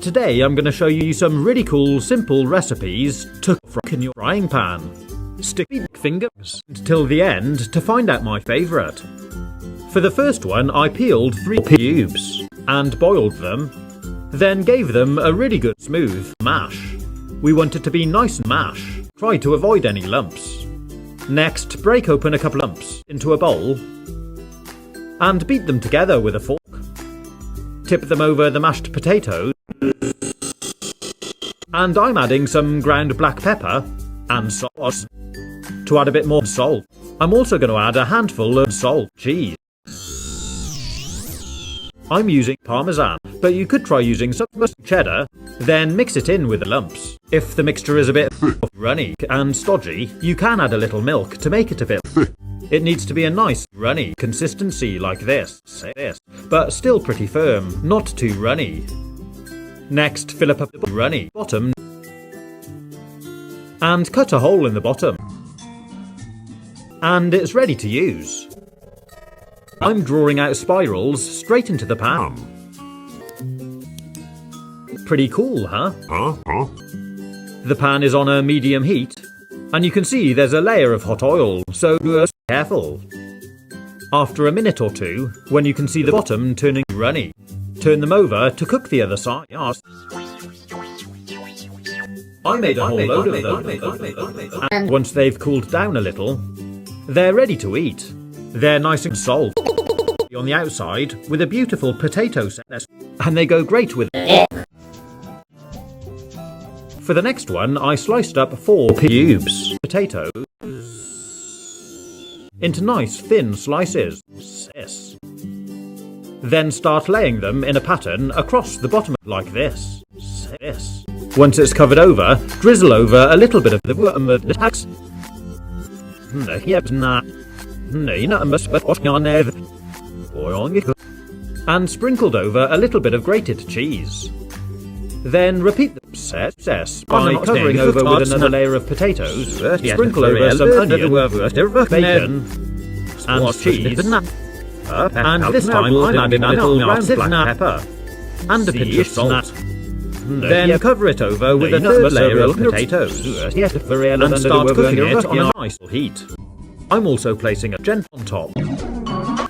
Today I'm going to show you some really cool simple recipes to cook in your frying pan. Stick your fingers till the end to find out my favourite. For the first one I peeled 3 cubes and boiled them, then gave them a really good smooth mash. We want it to be nice and mash, try to avoid any lumps. Next, break open a couple lumps into a bowl and beat them together with a fork. Tip them over the mashed potatoes, and I'm adding some ground black pepper and sauce. To add a bit more salt, I'm also going to add a handful of salt cheese. I'm using Parmesan, but you could try using some cheddar, then mix it in with the lumps. If the mixture is a bit runny and stodgy, you can add a little milk to make it a bit. It needs to be a nice runny consistency like this, but still pretty firm, not too runny. Next, fill up the runny bottom and cut a hole in the bottom. And it's ready to use. I'm drawing out spirals straight into the pan. Pretty cool, huh? The pan is on a medium heat, and you can see there's a layer of hot oil, so be careful. After a minute or two, when you can see the bottom turning runny, turn them over to cook the other side. I made a whole load of them, and once they've cooled down a little, they're ready to eat. They're nice and salty on the outside with a beautiful potato sauce, and they go great with it. For the next one, I sliced up 4 cubes potatoes into nice thin slices. Then start laying them in a pattern across the bottom like this. Once it's covered over, drizzle over a little bit of the Davehax. And sprinkled over a little bit of grated cheese. Then repeat the process by covering over with another layer of potatoes, sprinkle over some onion, bacon, and cheese, and this time I'm adding a little ground black pepper and a pinch of salt. Then cover it over with a third layer of potatoes and start cooking it on a nice heat. I'm also placing a gent on top.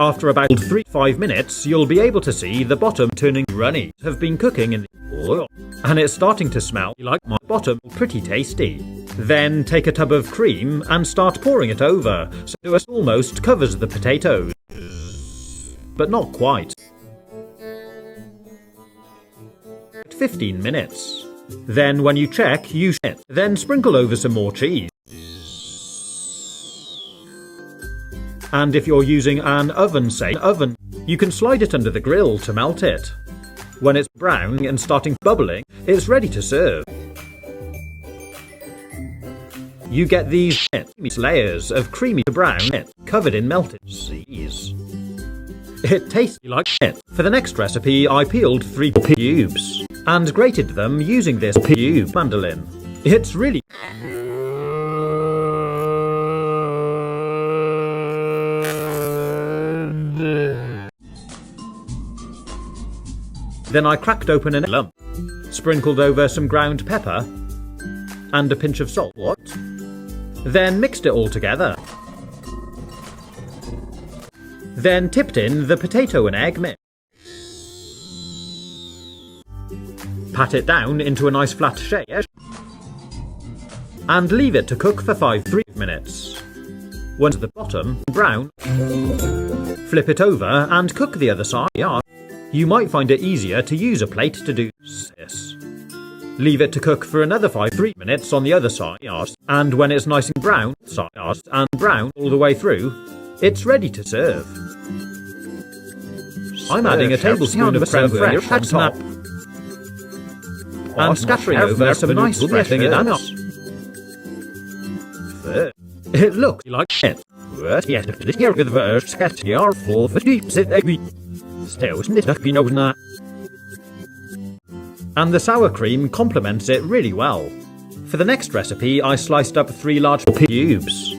After about 3-5 minutes, you'll be able to see the bottom turning runny. Have been cooking in the oil, and it's starting to smell like my bottom. Pretty tasty. Then take a tub of cream and start pouring it over, so it almost covers the potatoes. But not quite. 15 minutes. Then when you check, use it. Then sprinkle over some more cheese. And if you're using an oven, you can slide it under the grill to melt it. When it's brown and starting bubbling, it's ready to serve. You get these layers of creamy brown covered in melted cheese. It tastes like it. For the next recipe, I peeled 3 cubes and grated them using this cube mandolin. It's really Then I cracked open a lump, sprinkled over some ground pepper and a pinch of salt. Then mixed it all together. Then tipped in the potato and egg mix. Pat it down into a nice flat shape and leave it to cook for 3 minutes. Once at the bottom brown, flip it over and cook the other side. You might find it easier to use a plate to do this. Leave it to cook for another 3 minutes on the other side, and when it's nice and brown, all the way through, it's ready to serve. I'm adding a tablespoon of creme fraiche on top, and scattering over some nice fresh onions. It looks like it. And the sour cream complements it really well. For the next recipe, I sliced up 3 large cubes